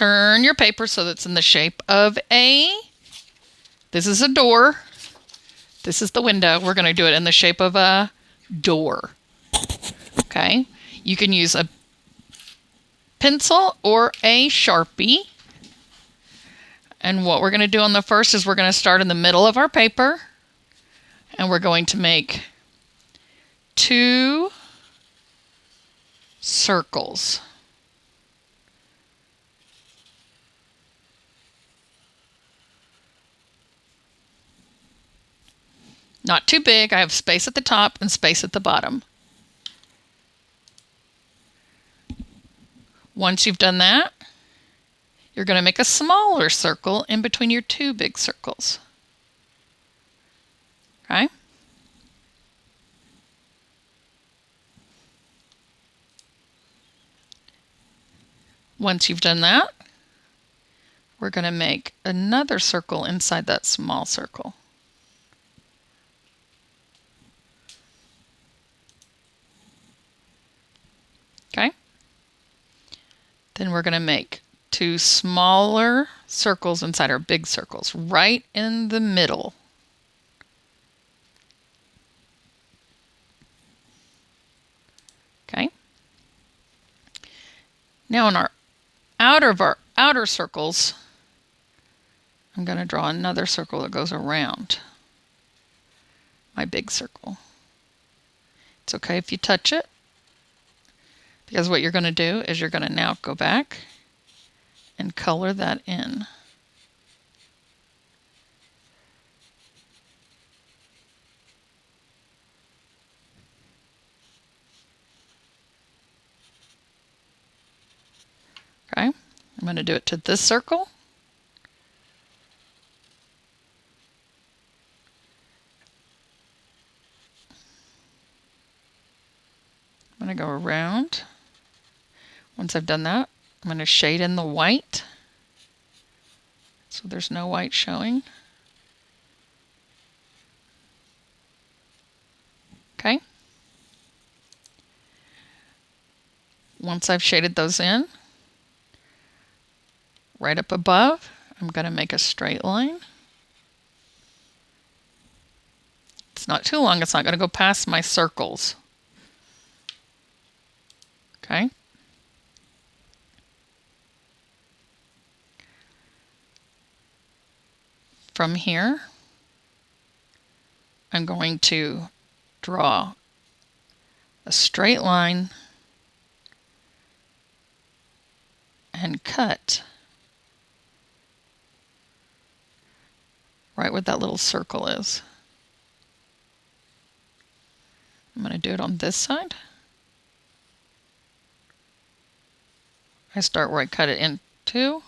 turn your paper so that's in the shape of this is a door. This is the window. We're going to do it in the shape of a door. Okay. You can use a pencil or a Sharpie. And what we're going to do on the first is we're going to start in the middle of our paper. And we're going to make 2 circles. Not too big. I have space at the top and space at the bottom. Once you've done that, you're going to make a smaller circle in between your 2 big circles. Okay? Once you've done that, we're going to make another circle inside that small circle. Okay? Then we're going to make 2 smaller circles inside our big circles, right in the middle. Okay? Now in our outer circles, I'm going to draw another circle that goes around my big circle. It's okay if you touch it, because what you're going to do is you're going to now go back and color that in. Okay, I'm going to do it to this circle. I'm going to go around. Once I've done that, I'm going to shade in the white so there's no white showing. Okay. Once I've shaded those in, right up above, I'm going to make a straight line. It's not too long. It's not going to go past my circles. Okay. From here, I'm going to draw a straight line and cut right where that little circle is. I'm going to do it on this side. I start where I cut it into,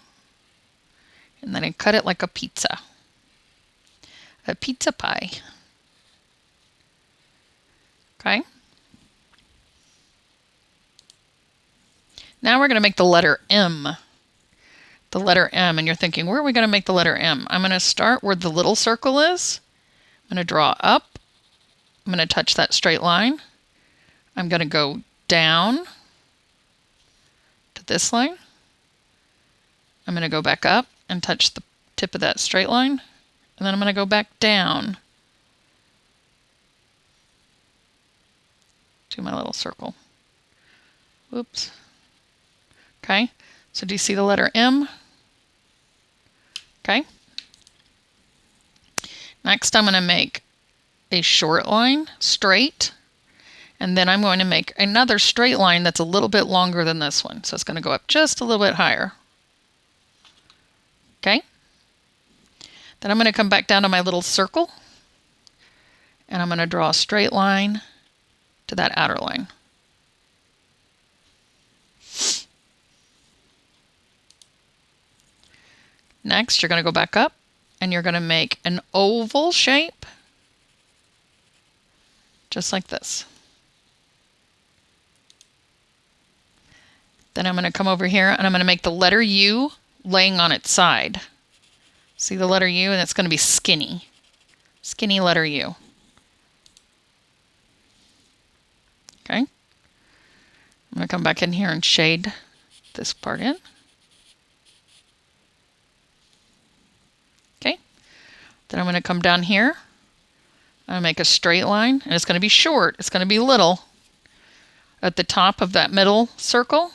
and then I cut it like a pizza pie. Okay. Now we're going to make the letter M. The letter M, and you're thinking, where are we going to make the letter M? I'm going to start where the little circle is. I'm going to draw up. I'm going to touch that straight line. I'm going to go down to this line. I'm going to go back up and touch the tip of that straight line. And then I'm going to go back down to my little circle. Whoops. Okay, so do you see the letter M? Okay. Next, I'm going to make a short line, straight, and then I'm going to make another straight line that's a little bit longer than this one. So it's going to go up just a little bit higher. Okay. Then I'm going to come back down to my little circle, and I'm going to draw a straight line to that outer line. Next, you're going to go back up, and you're going to make an oval shape, just like this. Then I'm going to come over here, and I'm going to make the letter U laying on its side. See the letter U, and it's going to be skinny. Skinny letter U. Okay. I'm going to come back in here and shade this part in. Then I'm going to come down here. I'm going to make a straight line, and it's going to be short. It's going to be little at the top of that middle circle,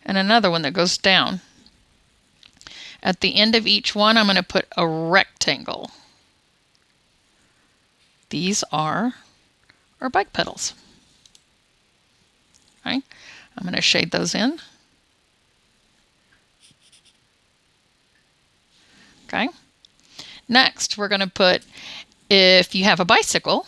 and another one that goes down. At the end of each one, I'm going to put a rectangle. These are our bike pedals. Okay. I'm going to shade those in. Okay. Next, we're going to put, if you have a bicycle,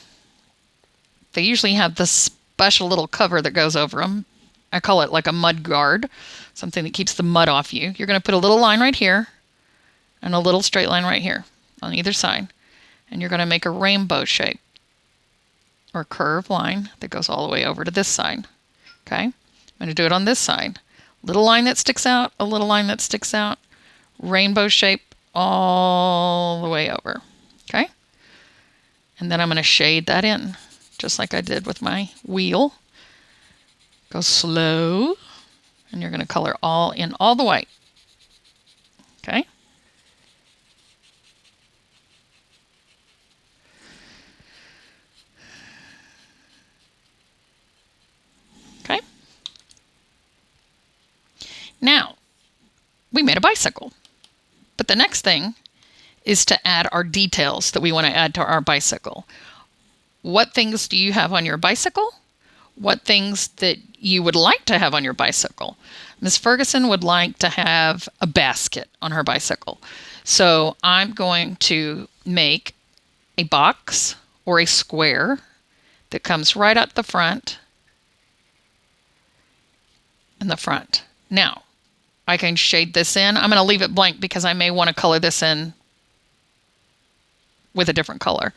they usually have this special little cover that goes over them. I call it like a mud guard, something that keeps the mud off you. You're going to put a little line right here and a little straight line right here on either side. And you're going to make a rainbow shape or curved line that goes all the way over to this side. Okay, I'm going to do it on this side. Little line that sticks out, a little line that sticks out, rainbow shape all the way over. Okay, and then I'm going to shade that in just like I did with my wheel. Go slow, and you're going to color all in all the white. Okay. Okay. Now, we made a bicycle. But the next thing is to add our details that we want to add to our bicycle. What things do you have on your bicycle? What things that you would like to have on your bicycle? Miss Ferguson would like to have a basket on her bicycle. So I'm going to make a box or a square that comes right up the front in the front. Now, I can shade this in. I'm going to leave it blank because I may want to color this in with a different color.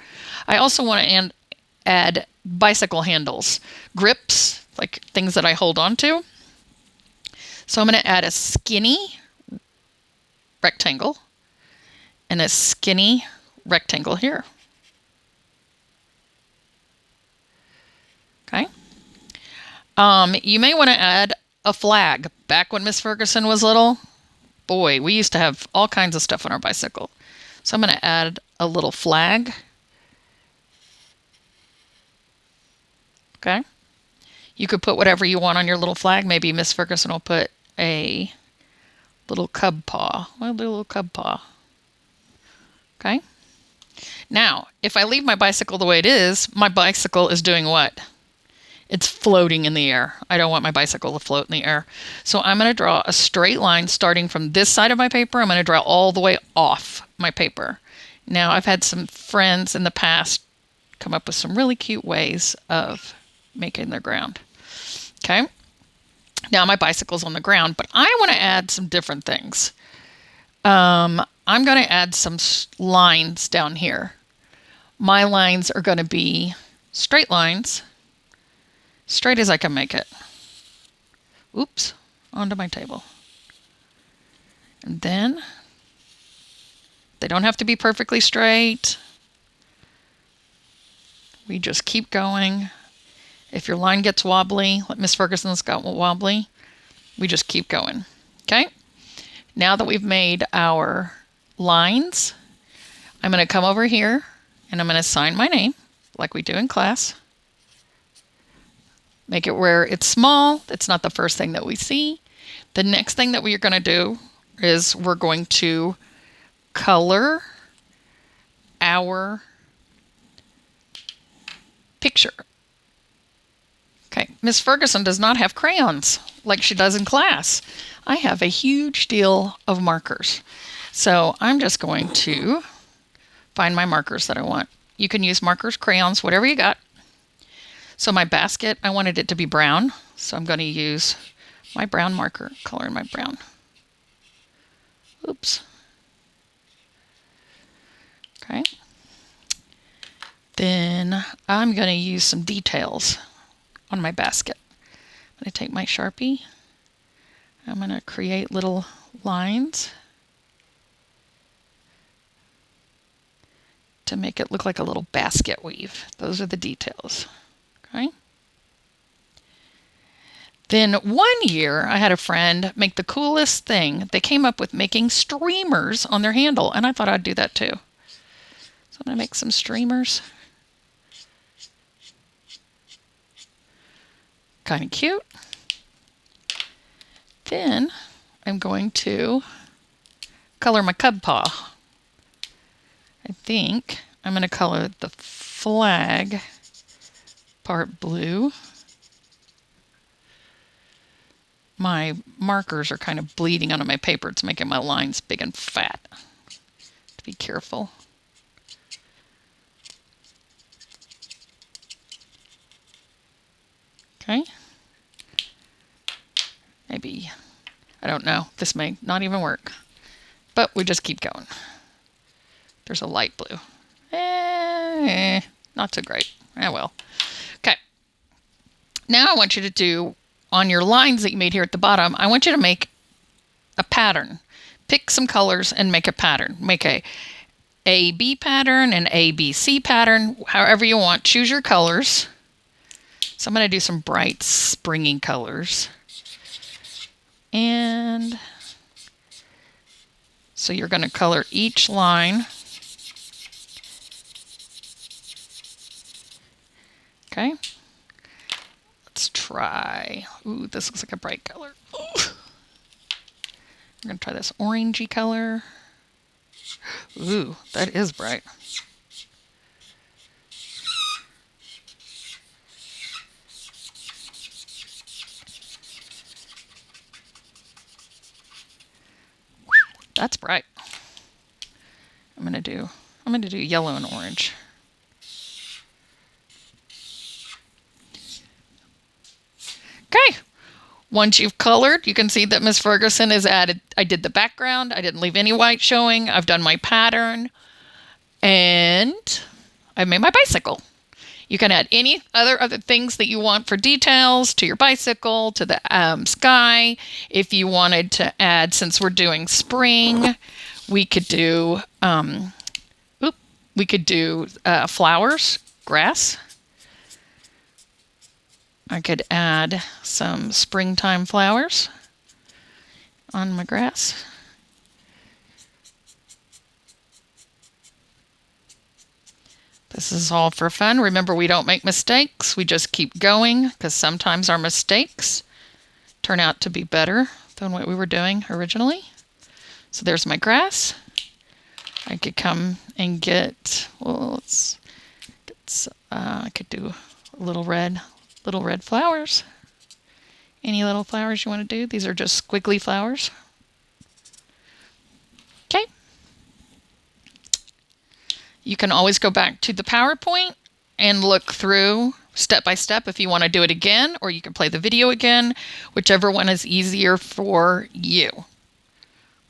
I also want to add bicycle handles, grips, like things that I hold on to. So I'm going to add a skinny rectangle and a skinny rectangle here. Okay. You may want to add a flag. Back when Miss Ferguson was little, boy, we used to have all kinds of stuff on our bicycle. So I'm going to add a little flag. Okay. You could put whatever you want on your little flag. Maybe Miss Ferguson will put a little cub paw. I'll do a little cub paw. Okay. Now, if I leave my bicycle the way it is, my bicycle is doing what? It's floating in the air. I don't want my bicycle to float in the air. So I'm going to draw a straight line starting from this side of my paper. I'm going to draw all the way off my paper. Now, I've had some friends in the past come up with some really cute ways of making their ground. Okay. Now my bicycle's on the ground, but I want to add some different things. I'm going to add some lines down here. My lines are going to be straight lines, straight as I can make it. Oops, onto my table. And then they don't have to be perfectly straight. We just keep going. If your line gets wobbly, like Miss Ferguson's got wobbly, we just keep going. Okay? Now that we've made our lines, I'm going to come over here and I'm going to sign my name like we do in class. Make it where it's small. It's not the first thing that we see. The next thing that we are going to do is we're going to color our picture. Okay, Miss Ferguson does not have crayons like she does in class. I have a huge deal of markers. So I'm just going to find my markers that I want. You can use markers, crayons, whatever you got. So my basket, I wanted it to be brown. So I'm going to use my brown marker, color in my brown. Oops. Okay. Then I'm going to use some details on my basket. I'm going to take my Sharpie. I'm going to create little lines to make it look like a little basket weave. Those are the details. Okay. Then one year I had a friend make the coolest thing. They came up with making streamers on their handle, and I thought I'd do that too. So I'm going to make some streamers. Kind of cute. Then I'm going to color my cub paw. I think I'm going to color the flag part blue. My markers are kind of bleeding onto my paper. It's making my lines big and fat. Be careful. Okay. Maybe, I don't know. This may not even work. But we just keep going. There's a light blue. Not so great. Well. Okay. Now I want you to do, on your lines that you made here at the bottom, I want you to make a pattern. Pick some colors and make a pattern. Make a AB pattern, an ABC pattern, however you want. Choose your colors. So I'm going to do some bright, springy colors. And so you're going to color each line. Okay. Let's try. Ooh, this looks like a bright color. Ooh. We're going to try this orangey color. Ooh, that is bright. That's bright. I'm gonna do yellow and orange. Okay. Once you've colored, you can see that Miss Ferguson has added, I did the background, I didn't leave any white showing, I've done my pattern, and I made my bicycle. You can add any other things that you want for details to your bicycle, to the sky. If you wanted to add, since we're doing spring, we could do flowers, grass. I could add some springtime flowers on my grass. This is all for fun. Remember, we don't make mistakes. We just keep going, because sometimes our mistakes turn out to be better than what we were doing originally. So there's my grass. I could come and get, well, I could do little red flowers. Any little flowers you want to do? These are just squiggly flowers. Okay. You can always go back to the PowerPoint and look through step by step if you want to do it again, or you can play the video again, whichever one is easier for you.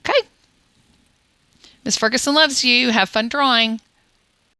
Okay. Miss Ferguson loves you. Have fun drawing.